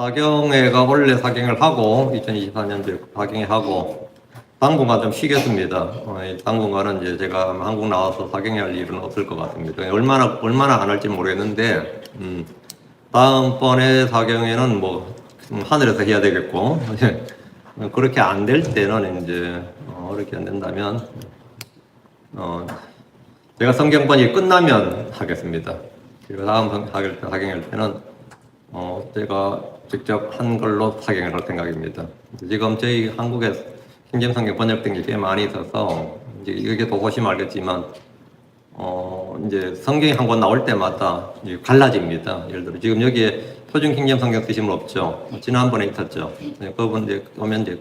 사경회가 원래 사경을 하고 2024년도에 사경회 하고 당분간 좀 쉬겠습니다. 당분간은 이제 제가 한국 나와서 사경회 할 일은 없을 것 같습니다. 얼마나 안 할지 모르겠는데 다음번에 사경회는 뭐 하늘에서 해야 되겠고 그렇게 안 될 때는 이제 그렇게 안 된다면 제가 성경 번역이 끝나면 하겠습니다. 그리고 다음 사경회 할 때는 제가 직접 한글로 사경을 할 생각입니다. 지금 저희 한국에 킹제임스 성경 번역된 게 꽤 많이 있어서 이제 이게 더 보시면 알겠지만 이제 성경이 한 권 나올 때마다 갈라집니다. 예를 들어 지금 여기에 표준 킹제임스 성경 쓰신 분 없죠? 지난번에 있었죠. 그분 이제 오면 이제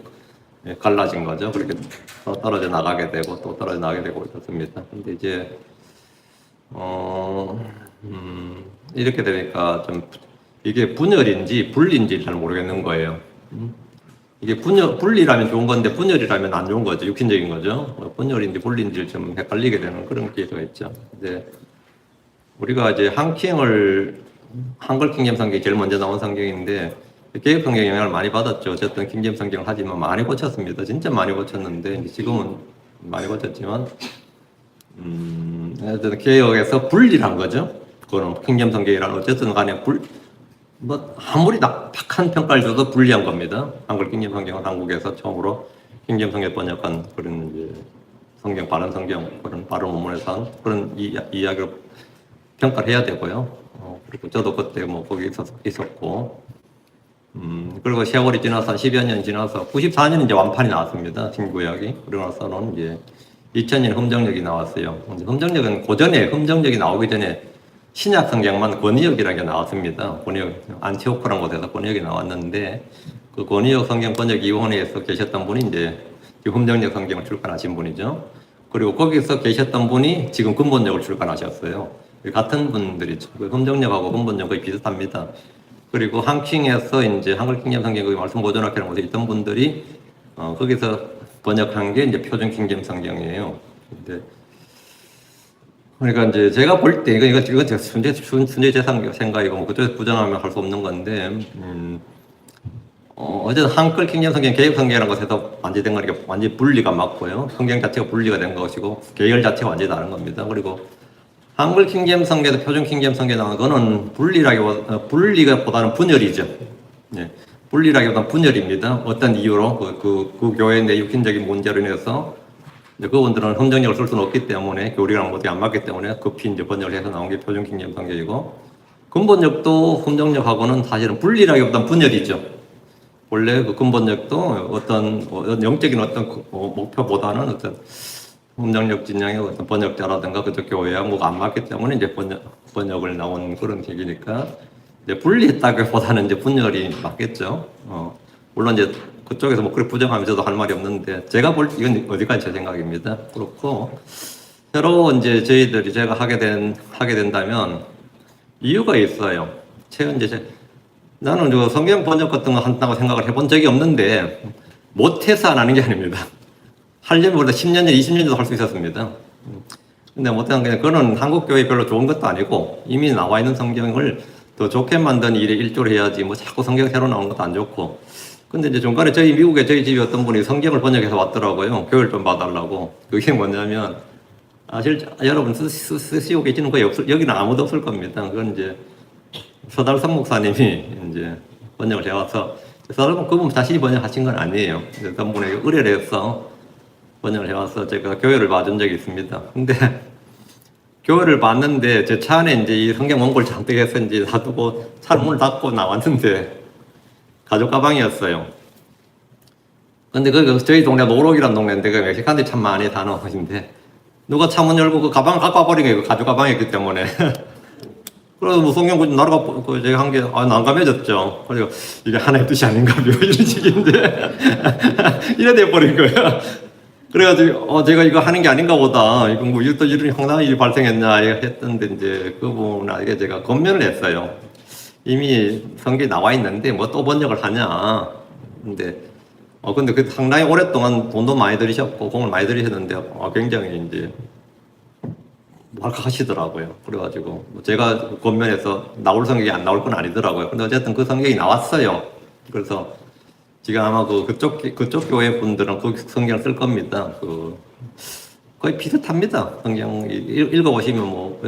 갈라진 거죠. 그렇게 떨어져 나가게 되고 또 떨어져 나가게 되고 있었습니다. 근데 이제 이렇게 되니까 좀 이게 분열인지 분리인지 잘 모르겠는 거예요. 이게 분리라면 좋은 건데 분열이라면 안 좋은 거죠. 육신적인 거죠. 분열인지 분리인지 좀 헷갈리게 되는 그런 케이스가 있죠. 근데 우리가 이제 한글 킹제임스 성경이 제일 먼저 나온 성경인데 개역 성경 영향을 많이 받았죠. 어쨌든 킹제임스 성경을 하지만 많이 고쳤습니다. 진짜 많이 고쳤는데 지금은 많이 고쳤지만 개역에서 분리한 거죠. 그거는 킹제임스 성경이라는 어쨌든 간에 아무리 낙박한 평가를 줘도 불리한 겁니다. 한글 킹제임스 성경은 한국에서 처음으로 킹제임스 성경 번역한 그런 이제 성경, 바른 성경, 그런 바른 원문에서 한 그런 이야기를 평가를 해야 되고요. 그리고 저도 그때 뭐 거기 있었고, 그리고 세월이 지나서 10여 년 지나서 94년 이제 완판이 나왔습니다. 신구약이. 그러고 나서는 이제 2000년 흠정역이 나왔어요. 흠정역은 고전에 흠정역이 나오기 전에 신약 성경만 권위역이라는 게 나왔습니다. 권위역, 안티오크라는 곳에서 권위역이 나왔는데 그 권위역 성경 번역위원회에서 계셨던 분이 이제 흠정역 성경을 출간하신 분이죠. 그리고 거기서 계셨던 분이 지금 근본역을 출간하셨어요. 같은 분들이죠. 흠정역하고 근본역 거의 비슷합니다. 그리고 한킹에서 이제 한글 킹제임스 성경 거기 말씀 보존학회라는 곳에 있던 분들이 거기서 번역한 게 이제 표준 킹제임스 성경이에요. 근데 그러니까 이제 제가 볼 때 이거 순재 제 생각이고 뭐 그쪽에서 부정하면 할 수 없는 건데 어쨌든 한글 킹제임스 성경 개역 성경이라는 것에서 완전히 된 거니까 완전히 분리가 맞고요. 성경 자체가 분리가 된 것이고 계열 자체가 완전히 다른 겁니다. 그리고 한글 킹제임스 성경에서 표준 킹제임스 성경에 나오는 거는 분리가보다는 분열이죠. 네. 분리라기보다는 분열입니다. 어떤 이유로 그 교회의 내 육신적인 문제로 인해서 그분들은 흠정역을 쓸 수는 없기 때문에 교리랑 어디 안 맞기 때문에 급히 이제 번역을 해서 나온 게 표준 킹제임스 성경이고 근본역도 흠정역하고는 사실은 분리라기보다는 분열이죠. 원래 그 근본역도 어떤 영적인 어떤 목표보다는 어떤 흠정역 진영의 어떤 번역자라든가 그쪽 교회와 뭐가 안 맞기 때문에 이제 번역을 나온 그런 얘기니까 이제 분리했다기보다는 이제 분열이 맞겠죠. 물론 이제 그쪽에서 뭐 그렇게 부정하면서도 할 말이 없는데 제가 볼 때 이건 어디까지 제 생각입니다. 그렇고 새로 이제 저희들이 제가 하게 된다면 이유가 있어요. 나는 저 성경 번역 같은 거 한다고 생각을 해본 적이 없는데 못해서 안 하는 게 아닙니다. 하려면 우리가 10년 전, 20년 전도 할 수 있었습니다. 근데 못한 게 그거는 한국 교회 별로 좋은 것도 아니고 이미 나와 있는 성경을 더 좋게 만든 일에 일조를 해야지 뭐 자꾸 성경 새로 나오는 것도 안 좋고. 근데 이제 중간에 미국에 저희 집에 어떤 분이 성경을 번역해서 왔더라고요. 교회를 좀 봐달라고. 그게 뭐냐면 사실 여러분 쓰시고 계시는 거에 여기는 아무도 없을 겁니다. 그건 이제 서달성 목사님이 이제 번역을 해와서 그분 자신이 번역하신 건 아니에요. 어떤 분에게 의뢰를 해서 번역을 해와서 제가 교회를 봐준 적이 있습니다. 근데 교회를 봤는데 제 차 안에 이제 이 성경 원고를 잔뜩 해서 이제 놔두고 차를 문을 닫고 나왔는데 가죽 가방이었어요. 근데 저희 동네 노록이라는 동네인데 그 멕시칸들이 참 많이 사는 곳인데 누가 차 문 열고 그 가방을 갖고 와버린 거예요. 그 가죽 가방이었기 때문에. 그래서 뭐 성경 나라가 제가 한 게 난감해졌죠. 그래서 이게 하나의 뜻이 아닌가요? 이런 식인데 이래 돼버린 거예요. 그래가지고 제가 이거 하는 게 아닌가 보다. 이거 뭐 또 이런 황당한 일이 발생했나 했던데 이제 그분에게 제가 권면을 했어요. 이미 성경이 나와 있는데 뭐 또 번역을 하냐. 근데 그 상당히 오랫동안 돈도 많이 들이셨고 공을 많이 들이셨는데 굉장히 이제 하시더라고요. 그래가지고 뭐 제가 권면해서 나올 성경이 안 나올 건 아니더라고요. 근데 어쨌든 그 성경이 나왔어요. 그래서 지금 아마 그쪽 교회 분들은 그 성경을 쓸 겁니다. 거의 비슷합니다. 성경 읽어보시면 뭐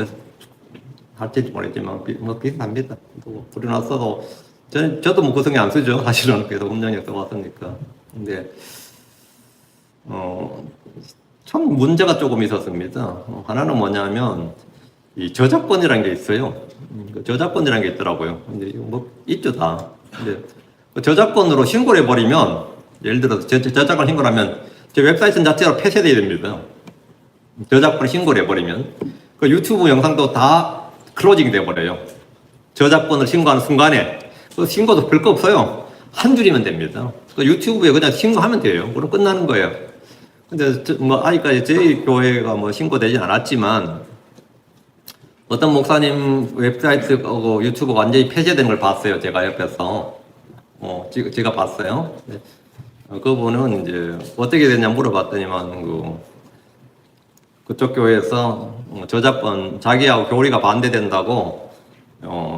할지 모르겠지만 뭐 비슷합니다. 그러나서도 저도 뭐 그 성경 안 쓰죠. 사실은 그래도 음정역 써봤으니까. 근데 참 문제가 조금 있었습니다. 하나는 뭐냐면 이 저작권이라는 게 있어요. 그 저작권이라는 게 있더라고요. 근데 이거 뭐 있죠 다. 근데 그 저작권으로 신고를 해버리면 예를 들어서 저작권 신고하면 제 웹사이트 자체가 폐쇄돼야 됩니다. 저작권 신고를 해버리면 그 유튜브 영상도 다 클로징 돼버려요. 저작권을 신고하는 순간에 그 신고도 별거 없어요. 한 줄이면 됩니다. 그 유튜브에 그냥 신고하면 돼요. 그럼 끝나는 거예요. 근데 뭐 아직까지 저희 교회가 뭐 신고되진 않았지만 어떤 목사님 웹사이트하고 유튜브가 완전히 폐쇄된 걸 봤어요. 제가 옆에서 제가 봤어요. 그분은 이제 어떻게 됐냐 물어봤더니만 그쪽 교회에서 저작권 자기하고 교리가 반대된다고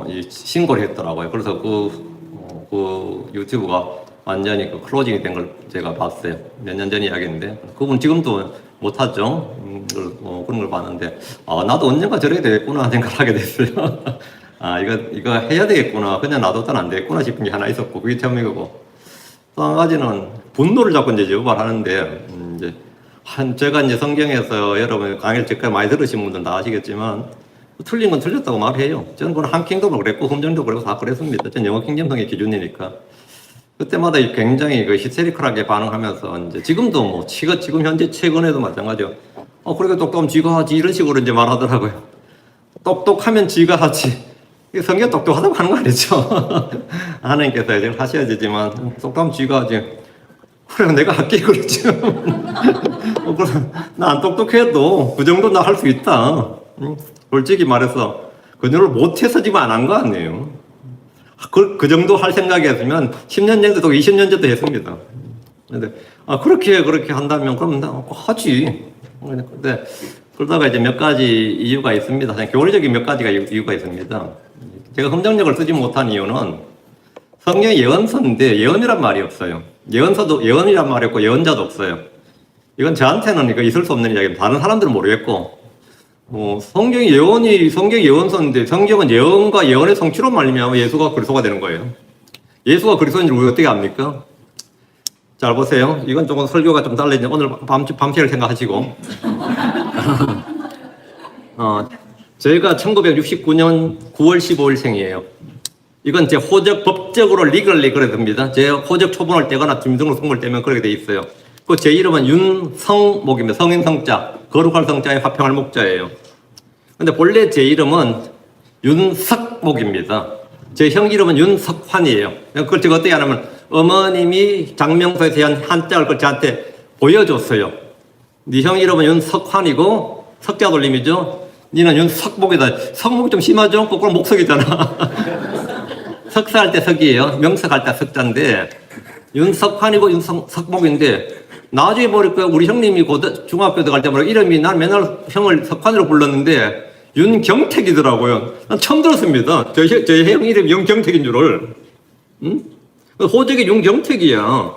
이 신고를 했더라고요. 그래서 그 유튜브가 완전히 클로징이 된 걸 제가 봤어요. 몇 년 전 이야기인데 그분 지금도 못하죠. 그런 걸 봤는데 나도 언젠가 저래야 되겠구나 생각을 하게 됐어요. 이거 해야 되겠구나. 그냥 놔뒀다는 안 되겠구나 싶은 게 하나 있었고 그게 처음이고 또 한 가지는 분노를 자꾸 이제 유발하는데 제가 이제 성경에서 여러분 강의를 제가 많이 들으신 분들 다 아시겠지만 틀린 건 틀렸다고 말해요. 저는 그건 한킹덤도 그랬고 흠정도 그랬고 다 그랬습니다. 저는 영어 킹덤성의 기준이니까. 그때마다 굉장히 히스테리컬하게 반응하면서 이제 지금도 뭐 지금 현재 최근에도 마찬가지요. 그렇게 똑똑하면 지가 하지 이런 식으로 이제 말하더라고요. 똑똑하면 지가 하지. 성경 똑똑하다고 하는 거 아니죠? 하나님께서 이제 하셔야 되지만 똑똑하면 지가 하지. 그래 내가 할게 그러죠. 나 안 똑똑해도 그 정도 나 할 수 있다. 솔직히 말해서 그 정도를 못해서 지금 안 한 거 아니에요. 그 정도 할 생각이었으면 10년 전에도 20년 전에도 했습니다. 근데 그렇게 한다면 그럼 나 하지. 근데 그러다가 이제 몇 가지 이유가 있습니다. 교리적인 몇 가지가 이유가 있습니다. 제가 흠정력을 쓰지 못한 이유는 성경의 예언서인데 예언이란 말이 없어요. 예언이란 말이 없고 예언자도 없어요. 이건 저한테는 이거 있을 수 없는 이야기입니다. 다른 사람들은 모르겠고 성경의 예언서인데 성경은 예언과 예언의 성취로 말미암아 예수가 그리스도가 되는 거예요. 예수가 그리스도인지 우리가 어떻게 압니까? 잘 보세요. 이건 조금 설교가 좀 달라지는데 오늘 밤새를 생각하시고 제가 1969년 9월 15일생이에요. 이건 제 법적으로 리걸리 그래 됩니다. 제 호적 초본을 떼거나 주민등록 선고를 떼면 그렇게 돼 있어요. 제 이름은 윤성목입니다. 성인 성자, 거룩할 성자에 화평할 목자예요. 근데 본래 제 이름은 윤석목입니다. 제 형 이름은 윤석환이에요. 그걸 제가 어떻게 하냐면 어머님이 장명서에 대한 한자를 저한테 보여줬어요. 네 형 이름은 윤석환이고 석자 돌림이죠. 니는 윤석목이다. 석목이 좀 심하죠? 거꾸로 목석이잖아. 석사할 때 석이에요. 명석할 때 석자인데 윤석환이고 윤석목인데 나중에 보니까 우리 형님이 중학교 때 갈 때 보니까 이름이 난 맨날 형을 석환으로 불렀는데 윤경택이더라고요. 난 처음 들었습니다. 제 형 이름이 윤경택인 줄을. 호적이 윤경택이야.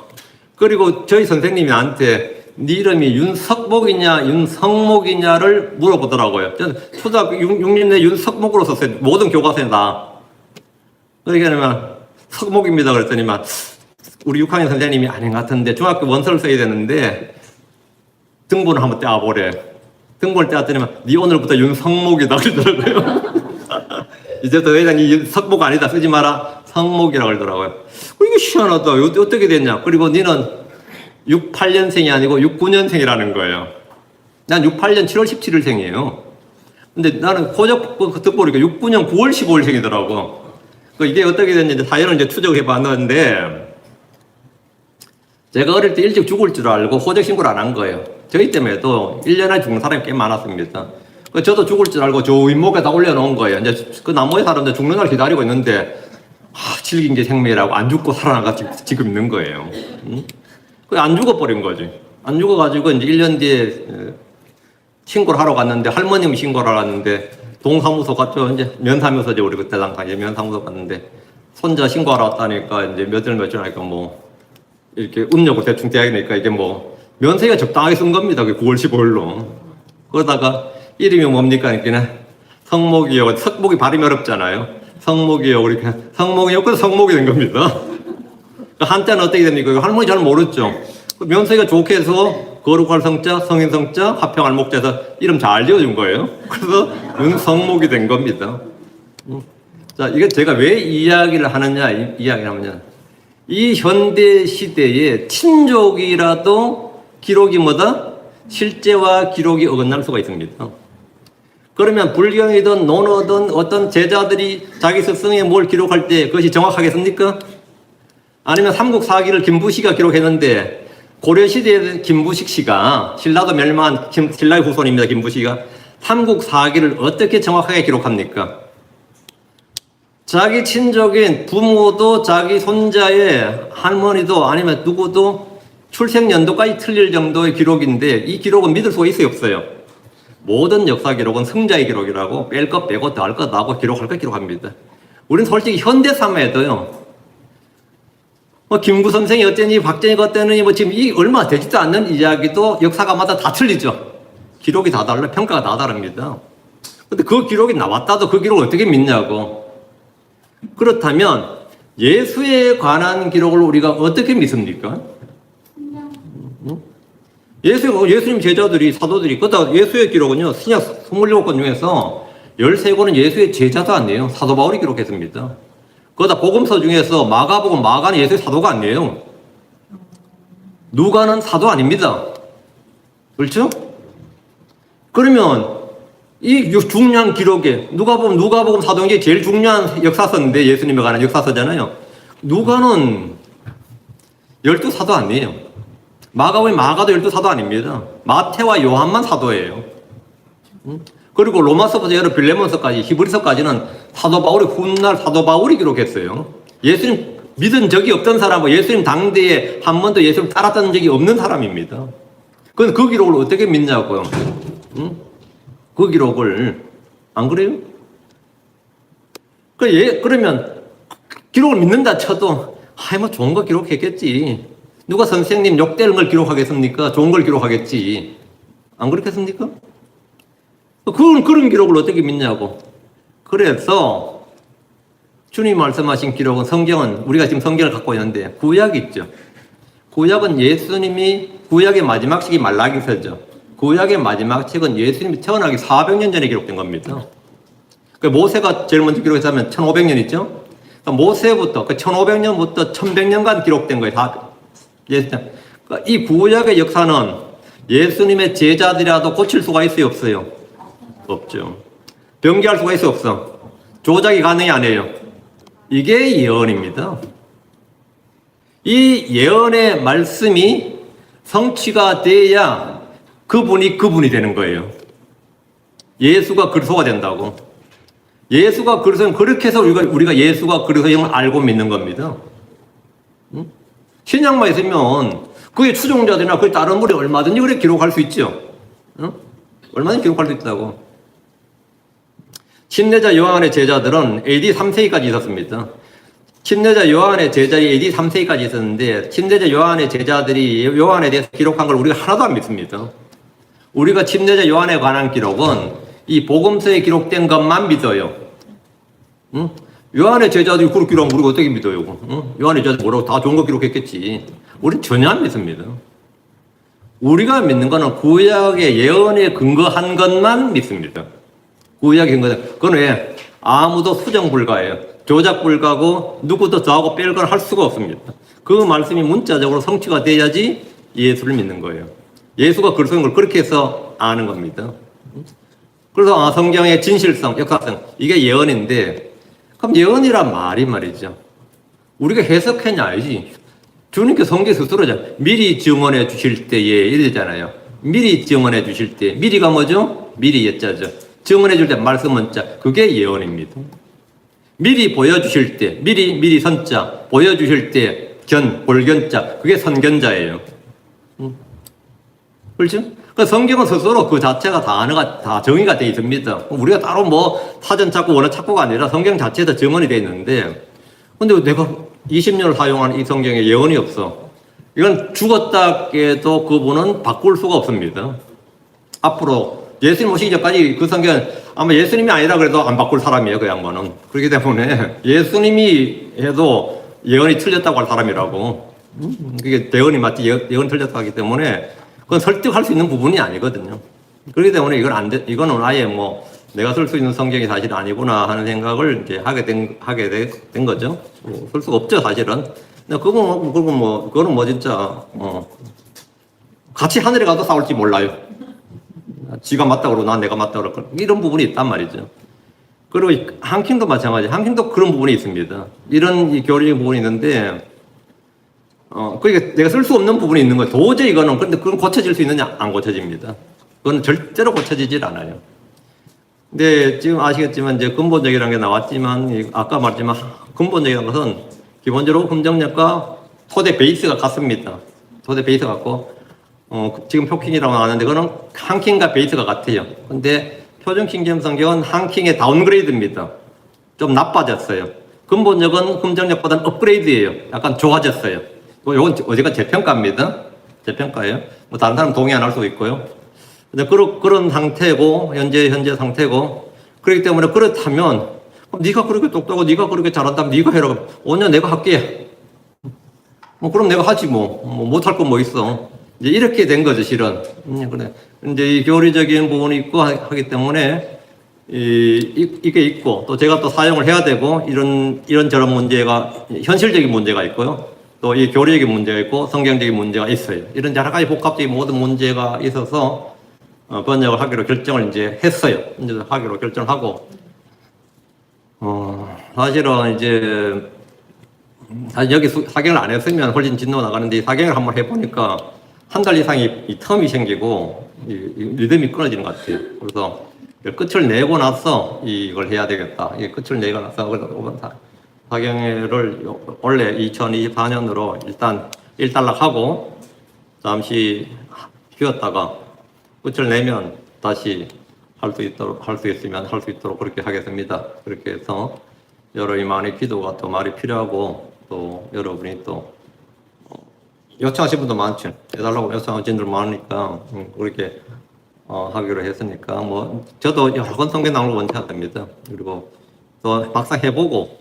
그리고 저희 선생님이 나한테 네 이름이 윤석목이냐 윤성목이냐를 물어보더라고요. 저는 초등학교 6년에 윤석목으로 썼어요. 모든 교과서에 다. 그러니까 석목입니다 그랬더니만 우리 6학년 선생님이 아닌 것 같은데 중학교 원서를 써야 되는데 등본을 한번 떼어보래. 등본을 떼었더니만 네 오늘부터 윤성목이다 그러더라고요. 이제 더 이상 이 석목 아니다 쓰지 마라 성목이라고 그러더라고요. 이게 희한하다. 어떻게 됐냐. 그리고 너는 68년생이 아니고 69년생이라는 거예요. 난 68년 7월 17일생이에요. 근데 나는 호적 듣고 보니까 69년 9월 15일생이더라고. 이게 어떻게 됐는지 사연을 이제 추적해 봤는데 제가 어릴 때 일찍 죽을 줄 알고 호적 신고를 안 한 거예요. 저희 때문에도 1년 안에 죽는 사람이 꽤 많았습니다. 저도 죽을 줄 알고 저 윗목에다 올려놓은 거예요. 이제 그 나무에 사람들 죽는 날 기다리고 있는데 질긴 게 생명이라고 안 죽고 살아나가지고 지금 있는 거예요. 안 죽어버린 거지. 안 죽어가지고 이제 1년 뒤에 신고를 하러 갔는데, 할머님 신고를 하러 갔는데, 동사무소 갔죠. 이제 면사무소죠. 우리 그때 당시에 면사무소 갔는데, 손자 신고하러 왔다니까, 이제 며칠 하니까 뭐, 이렇게 음력을 대충 대야되니까 이게 뭐, 면세가 적당하게 쓴 겁니다. 9월 15일로. 그러다가, 이름이 뭡니까? 이렇게 성목이요. 석목이 발음이 어렵잖아요. 성목이요. 이렇게 성목이요. 그래서 성목이 된 겁니다. 한자는 어떻게 됩니까? 할머니 잘 모르죠. 면세가 좋게 해서 거룩할 성자, 성인 성자, 화평할 목자에서 이름 잘 지어준 거예요. 그래서 성목이 된 겁니다. 자, 이게 제가 왜 이 이야기를 하느냐, 이야기를 하면요. 이 현대 시대에 친족이라도 기록이 뭐다? 실제와 기록이 어긋날 수가 있습니다. 그러면 불경이든 논어든 어떤 제자들이 자기 스승에 뭘 기록할 때 그것이 정확하겠습니까? 아니면 삼국사기를 김부시가 기록했는데 고려시대에 김부식 씨가 신라도 멸망한 신라의 후손입니다. 김부시가 삼국사기를 어떻게 정확하게 기록합니까? 자기 친족인 부모도 자기 손자의 할머니도 아니면 누구도 출생 연도까지 틀릴 정도의 기록인데 이 기록은 믿을 수가 있어요, 없어요? 모든 역사 기록은 승자의 기록이라고 뺄 것 빼고 더할 것 나고 기록할 것 기록합니다. 우리는 솔직히 현대 사회에도요. 뭐 김구 선생이 어땠니, 박정희가 어땠느니 뭐 지금 이 얼마 되지도 않는 이야기도 역사가마다 다 틀리죠. 기록이 다 달라, 평가가 다 다릅니다. 근데 그 기록이 나왔다도 그 기록을 어떻게 믿냐고. 그렇다면 예수에 관한 기록을 우리가 어떻게 믿습니까? 예수님 제자들이, 사도들이, 그다 예수의 기록은요, 신약 27권 중에서 13권은 예수의 제자도 아니에요. 사도 바울이 기록했습니다. 그다 복음서 중에서 마가복음, 마가는 예수의 사도가 아니에요. 누가는 사도 아닙니다. 그렇죠? 그러면 이 중요한 기록에 누가복음 사도인 게 제일 중요한 역사서인데 예수님에 관한 역사서잖아요. 누가는 12사도 아니에요. 마가도 12사도 아닙니다. 마태와 요한만 사도예요. 그리고 로마서부터 여러 빌레몬서까지 히브리서까지는 사도 바울이 훗날 사도 바울이 기록했어요. 예수님 믿은 적이 없던 사람은 예수님 당대에 한 번도 예수님 따랐던 적이 없는 사람입니다. 그건 그 기록을 어떻게 믿냐고요. 그 기록을 안 그래요? 그러면 기록을 믿는다 쳐도 뭐 좋은 거 기록했겠지. 누가 선생님 욕되는 걸 기록하겠습니까? 좋은 걸 기록하겠지. 안 그렇겠습니까? 그런 기록을 어떻게 믿냐고. 그래서 주님 말씀하신 기록은 성경은 우리가 지금 성경을 갖고 있는데 구약이 있죠. 구약은 예수님이 구약의 마지막 책이 말라기서죠. 구약의 마지막 책은 예수님이 태어나기 400년 전에 기록된 겁니다. 모세가 제일 먼저 기록했다면 1500년 있죠. 모세부터 1500년부터 1100년간 기록된 거예요. 이 구약의 역사는 예수님의 제자들이라도 고칠 수가 있어요, 없어요? 없죠. 변개할 수가 있어, 없어? 조작이 가능이 아니에요. 이게 예언입니다. 이 예언의 말씀이 성취가 돼야 그분이 되는 거예요. 예수가 그리스도가 된다고. 예수가 그리스도는 그렇게 해서 우리가 예수가 그리스도임을 알고 믿는 겁니다. 신약만 있으면 그의 추종자들이나 그의 다른 분이 얼마든지 그래 기록할 수 있죠. 얼마든지 기록할 수 있다고. 침례자 요한의 제자들은 AD 3세기까지 있었습니다. 침례자 요한의 제자들이 AD 3세기까지 있었는데 침례자 요한의 제자들이 요한에 대해서 기록한 걸 우리가 하나도 안 믿습니다. 우리가 침례자 요한에 관한 기록은 이 복음서에 기록된 것만 믿어요. 요한의 제자들이 그렇게 기록하면 우리가 어떻게 믿어요? 요한의 제자들 뭐라고 다 좋은 거 기록했겠지. 우리는 전혀 안 믿습니다. 우리가 믿는 거는 구약의 예언에 근거한 것만 믿습니다. 구약의 근거는 그건 왜? 아무도 수정 불가예요. 조작 불가고 누구도 더하고 뺄 걸 할 수가 없습니다. 그 말씀이 문자적으로 성취가 돼야지 예수를 믿는 거예요. 예수가 그리스도인 걸 그렇게 해서 아는 겁니다. 그래서 성경의 진실성, 역사성 이게 예언인데 그럼 예언이란 말이죠. 우리가 해석했냐 알지? 주님께서 성경 스스로죠. 미리 증언해 주실 때에 이러잖아요. 미리 증언해 주실 때 미리가 뭐죠? 미리 예자죠. 증언해 줄 때 말씀은 자. 그게 예언입니다. 미리 보여주실 때 미리 선자 보여주실 때 볼견자 그게 선견자예요. 그렇죠? 그 성경은 스스로 그 자체가 단어가 다 정의가 되어 있습니다. 우리가 따로 뭐 사전 찾고 원어 찾고가 아니라 성경 자체에서 정언이 되어 있는데, 근데 내가 20년을 사용한 이 성경에 예언이 없어. 이건 죽었다 해도 그분은 바꿀 수가 없습니다. 앞으로 예수님 오시기 전까지 그 성경은 아마 예수님이 아니라 그래도 안 바꿀 사람이에요, 그 양반은. 그렇기 때문에 예수님이 해도 예언이 틀렸다고 할 사람이라고. 그게 예언이 맞지, 예언이 틀렸다고 하기 때문에 그건 설득할 수 있는 부분이 아니거든요. 그렇기 때문에 이거는 아예 뭐 내가 쓸 수 있는 성경이 사실 아니구나 하는 생각을 이제 하게 된 거죠. 쓸 수가 없죠, 사실은. 근데 그거는 뭐 진짜, 같이 하늘에 가도 싸울지 몰라요. 지가 맞다 그러고 난 내가 맞다 그러고 이런 부분이 있단 말이죠. 그리고 한킹도 마찬가지. 한킹도 그런 부분이 있습니다. 이런 이 교리적인 부분이 있는데, 그러니까 내가 쓸 수 없는 부분이 있는 거예요. 도저히 이거는. 근데 그건 고쳐질 수 있느냐? 안 고쳐집니다. 그건 절대로 고쳐지질 않아요. 근데 지금 아시겠지만 이제 근본적이라는 게 나왔지만, 아까 말했지만 근본적이라는 것은 기본적으로 금정력과 토대 베이스가 같습니다. 토대 베이스가 같고, 지금 표킹이라고 나왔는데 그거는 한킹과 베이스가 같아요. 근데 표준 킹제임 성경은 한킹의 다운그레이드입니다. 좀 나빠졌어요. 근본적은 금정력보다는 업그레이드예요. 약간 좋아졌어요. 이건 어제가 재평가입니다. 재평가예요. 뭐 다른 사람 동의 안 할 수도 있고요. 근데 그런 상태고 현재 상태고, 그렇기 때문에 그렇다면 네가 그렇게 똑똑하고 네가 그렇게 잘한다면 네가 해라. 5년 내가 할게. 그럼 내가 하지 뭐. 못할 건 뭐 있어. 이제 이렇게 된 거죠, 실은. 그래. 이제 이 교리적인 부분이 있고 하기 때문에 이게 있고, 또 제가 또 사용을 해야 되고, 이런저런 문제가, 현실적인 문제가 있고요. 또 이 교리적인 문제가 있고, 성경적인 문제가 있어요. 이런 여러 가지 복합적인 모든 문제가 있어서, 번역을 하기로 결정을 이제 했어요. 이제 하기로 결정을 하고, 사실은 이제, 사실 여기 사경을 안 했으면 훨씬 진도가 나가는데, 이 사경을 한번 해보니까, 한 달 이상이 이 텀이 생기고, 이 리듬이 끊어지는 것 같아요. 그래서, 끝을 내고 나서 이걸 해야 되겠다. 이 끝을 내고 나서 사경회를 원래 2024년으로 일단 일단락하고 잠시 쉬었다가 끝을 내면 다시 할 수 있도록 그렇게 하겠습니다. 그렇게 해서 여러분이 많이 기도가 더 많이 필요하고, 또 여러분이 또 요청하신 분도 많죠. 해달라고 요청하신 분들 많으니까 그렇게 하기로 했으니까, 뭐 저도 여러 번 성경 나오는 걸 원치 않습니다. 그리고 또 막상 해보고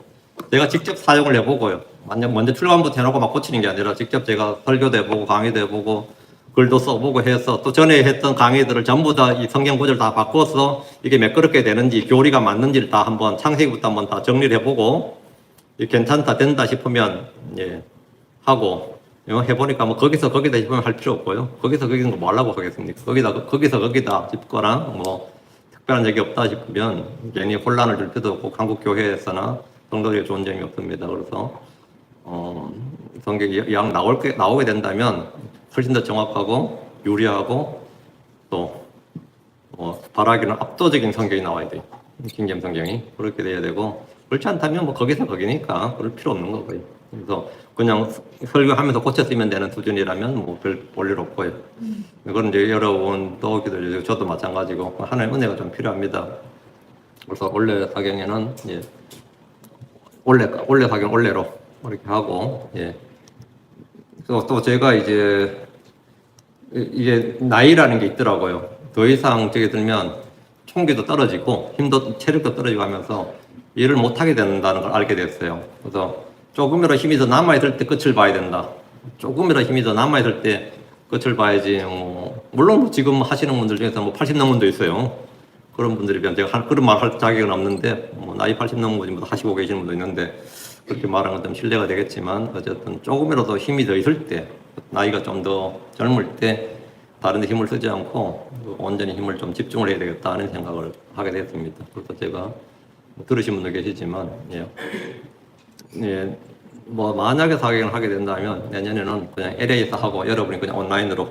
제가 직접 사용을 해보고요. 완전 먼저 출간부터 해놓고 막 고치는 게 아니라 직접 제가 설교도 해보고 강의도 해보고 글도 써보고 해서, 또 전에 했던 강의들을 전부 다 이 성경 구절 다 바꿔서 이게 매끄럽게 되는지 교리가 맞는지를 다 한번 창세기부터 한번 다 정리를 해보고, 괜찮다 된다 싶으면 하고, 해보니까 뭐 거기서 거기다 싶으면 할 필요 없고요. 거기서 거기는 뭐 하려고 하겠습니까? 거기서 거기다 싶거나 뭐 특별한 적이 없다 싶으면 괜히 혼란을 줄 필요도 없고, 한국 교회에서나 성도들이 좋은 점이 없습니다. 그래서 성경이 양 나오게 된다면 훨씬 더 정확하고 유리하고, 또 바라기는 압도적인 성경이 나와야 돼요. 킹제임 성경이 그렇게 돼야 되고, 그렇지 않다면 뭐 거기서 거기니까 그럴 필요 없는 거고요. 그래서 그냥 설교하면서 고쳐 쓰면 되는 수준이라면 뭐 별 볼일 없고요. 그건 이제 여러분도 기도해주시고 저도 마찬가지고 하나님의 은혜가 좀 필요합니다. 그래서 원래 사경에는 원래 사경 원래로 이렇게 하고, 또 제가 이게 나이라는 게 있더라고요. 더 이상 저기 들면 총기도 떨어지고 체력도 떨어지고 하면서 일을 못하게 된다는 걸 알게 됐어요. 그래서 조금이라도 힘이 더 남아있을 때 끝을 봐야 된다. 조금이라도 힘이 더 남아있을 때 끝을 봐야지. 물론 지금 하시는 분들 중에서 뭐 80 넘은 분도 있어요. 그런 분들이 제가 그런 말 할 자격은 없는데, 나이 80 넘은 분도 하시고 계시는 분도 있는데, 그렇게 말하는 건 좀 신뢰가 되겠지만, 어쨌든 조금이라도 힘이 더 있을 때, 나이가 좀 더 젊을 때 다른 데 힘을 쓰지 않고 온전히 힘을 좀 집중을 해야 되겠다 하는 생각을 하게 됐습니다. 그래서 제가 들으신 분도 계시지만, 뭐 만약에 사경을 하게 된다면 내년에는 그냥 LA에서 하고 여러분이 그냥 온라인으로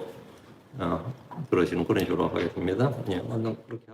들으시는 그런 식으로 하겠습니다. 그렇게